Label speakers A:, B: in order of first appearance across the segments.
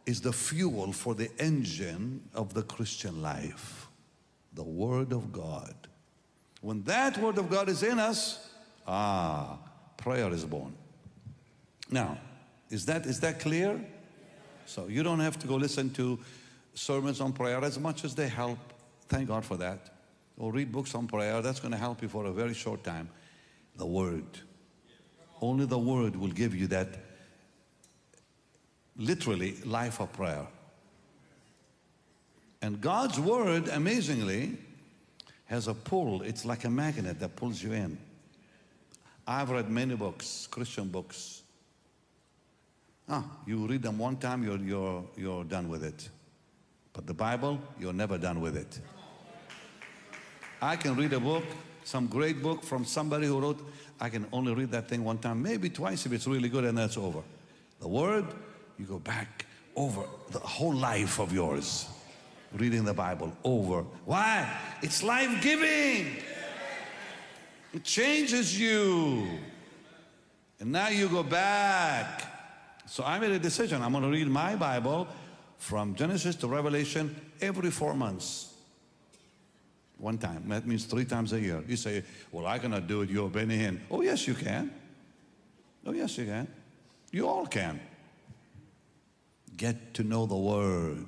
A: is the fuel for the engine of the Christian life. The Word of God. When that Word of God is in us, prayer is born. Now, is that clear? So you don't have to go listen to sermons on prayer, as much as they help. Thank God for that. Or read books on prayer. That's going to help you for a very short time. The Word. Only the Word will give you that, literally, life of prayer. And God's Word, amazingly, has a pull. It's like a magnet that pulls you in. I've read many books, Christian books. You read them one time, you're done with it. But the Bible, you're never done with it. I can read a book, some great book from somebody who wrote, I can only read that thing one time, maybe twice if it's really good, and that's over. The Word, you go back over the whole life of yours, reading the Bible over. Why? It's life-giving. It changes you. And now you go back. So I made a decision. I'm going to read my Bible from Genesis to Revelation every 4 months. One time. That means 3 times a year. You say, well, I cannot do it. You're Benny Hinn. Oh, yes, you can. Oh, yes, you can. You all can. Get to know the Word.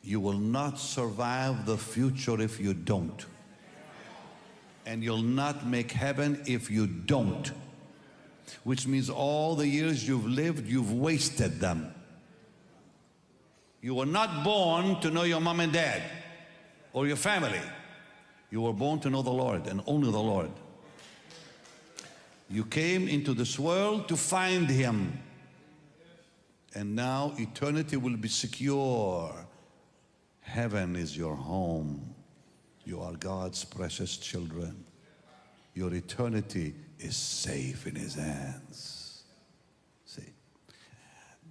A: You will not survive the future if you don't. And you'll not make heaven if you don't. Which means all the years you've lived, you've wasted them. You were not born to know your mom and dad or your family. You were born to know the Lord and only the Lord. You came into this world to find Him. And now eternity will be secure. Heaven is your home. You are God's precious children. Your eternity is safe in His hands. See,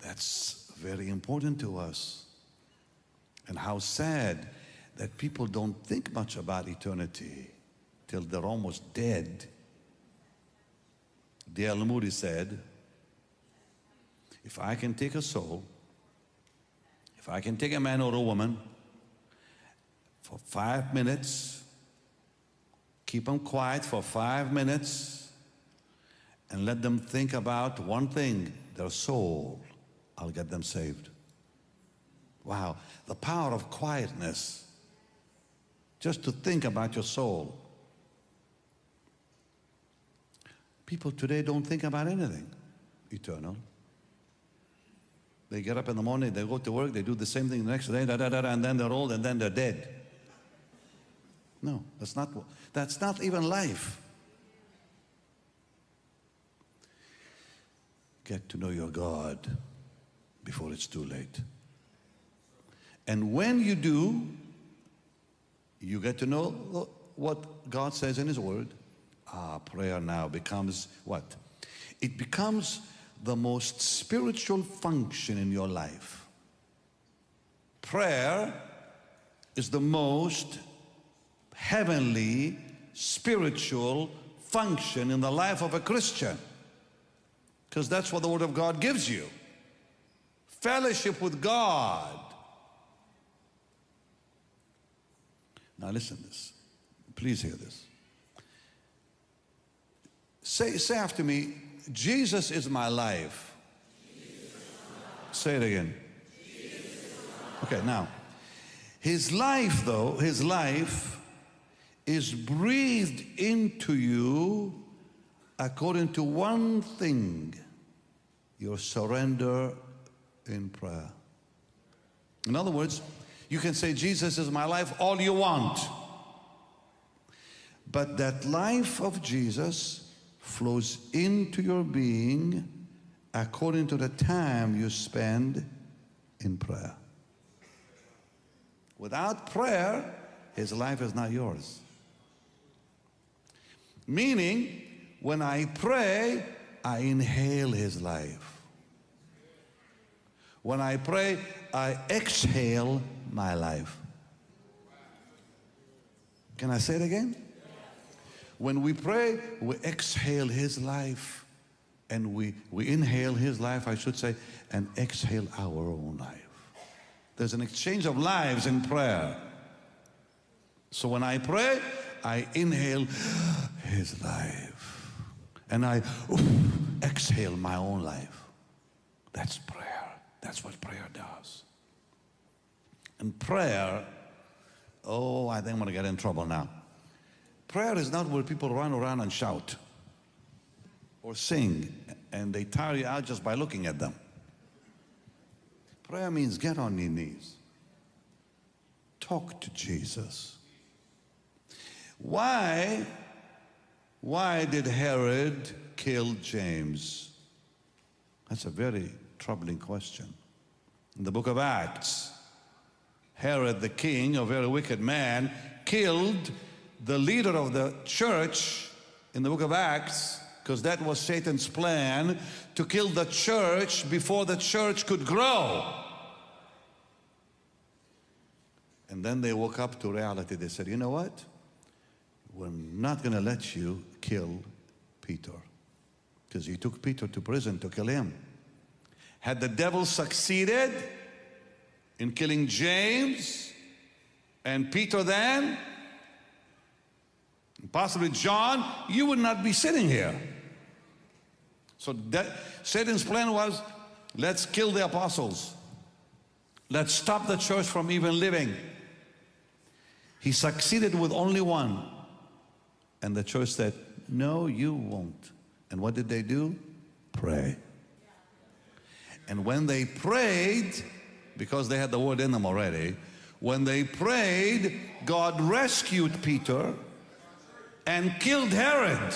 A: that's very important to us. And how sad that people don't think much about eternity till they're almost dead. D.L. Moody said, if I can take a soul, if I can take a man or a woman for 5 minutes, keep them quiet for 5 minutes, and let them think about one thing, their soul, I'll get them saved. Wow, the power of quietness, just to think about your soul. People today don't think about anything eternal. They get up in the morning, they go to work, they do the same thing the next day, and then they're old, and then they're dead. No, that's not even life. Get to know your God before it's too late. And when you do, you get to know what God says in His Word. Prayer now becomes what? It becomes the most spiritual function in your life. Prayer is the most heavenly, spiritual function in the life of a Christian. Because that's what the Word of God gives you. Fellowship with God. Now listen to this. Please hear this. Say after me, Jesus is my life. Say it again. Okay, now, His life though, His life is breathed into you according to one thing, your surrender in prayer. In other words, you can say Jesus is my life all you want, but that life of Jesus flows into your being according to the time you spend in prayer. Without prayer, His life is not yours. Meaning, when I pray, I inhale His life. When I pray, I exhale my life. Can I say it again? When we pray, we exhale His life, and we inhale His life, I should say, and exhale our own life. There's an exchange of lives in prayer. So when I pray, I inhale his life. And I exhale my own life. That's prayer. That's what prayer does. And prayer, I think I'm going to get in trouble now. Prayer is not where people run around and shout or sing and they tire you out just by looking at them. Prayer means get on your knees. Talk to Jesus. Why did Herod kill James? That's a very troubling question. In the book of Acts, Herod the king, a very wicked man, killed the leader of the church in the book of Acts, because that was Satan's plan, to kill the church before the church could grow. And then they woke up to reality. They said, you know what? We're not going to let you kill Peter, because you took Peter to prison to kill him. Had the devil succeeded in killing James and Peter then, possibly John, you would not be sitting here. So Satan's plan was, let's kill the apostles. Let's stop the church from even living. He succeeded with only one. And the church said, no, you won't. And what did they do? Pray. And when they prayed, because they had the word in them already, when they prayed, God rescued Peter and killed Herod.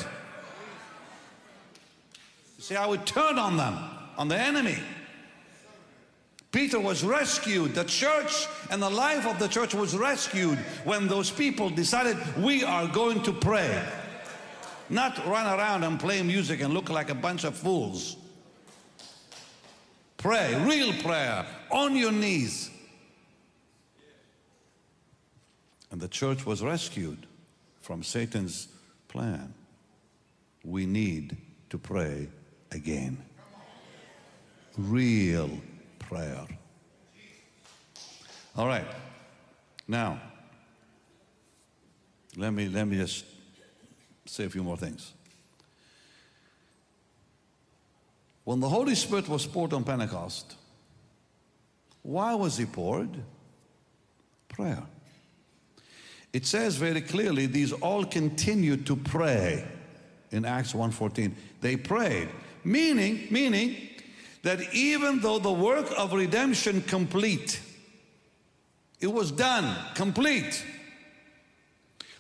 A: See how it turned on them, on the enemy. Peter was rescued. The church and the life of the church was rescued when those people decided, we are going to pray. Not run around and play music and look like a bunch of fools. Pray, real prayer, on your knees. And the church was rescued from Satan's plan. We need to pray again. Real prayer. All right. Now, let me just say a few more things. When the Holy Spirit was poured on Pentecost, why was he poured? Prayer. It says very clearly, these all continued to pray in Acts 1:14. They prayed, meaning that even though the work of redemption complete, it was done, complete,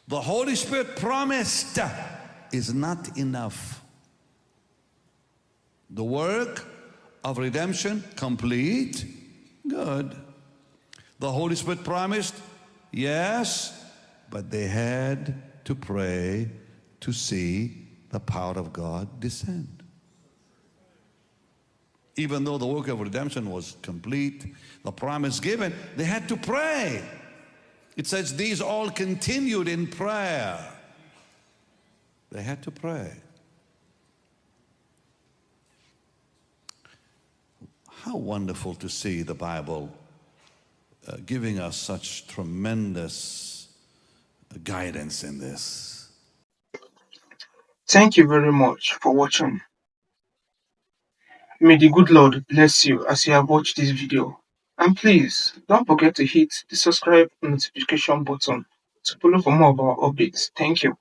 A: the Holy Spirit promised is not enough. The work of redemption complete, good. The Holy Spirit promised, yes, but they had to pray to see the power of God descend. Even though the work of redemption was complete, the promise given, they had to pray. It says these all continued in prayer. They had to pray. How wonderful to see the Bible giving us such tremendous guidance in this.
B: Thank you very much for watching. May the good Lord bless you as you have watched this video. And please, don't forget to hit the subscribe notification button to follow for more of our updates. Thank you.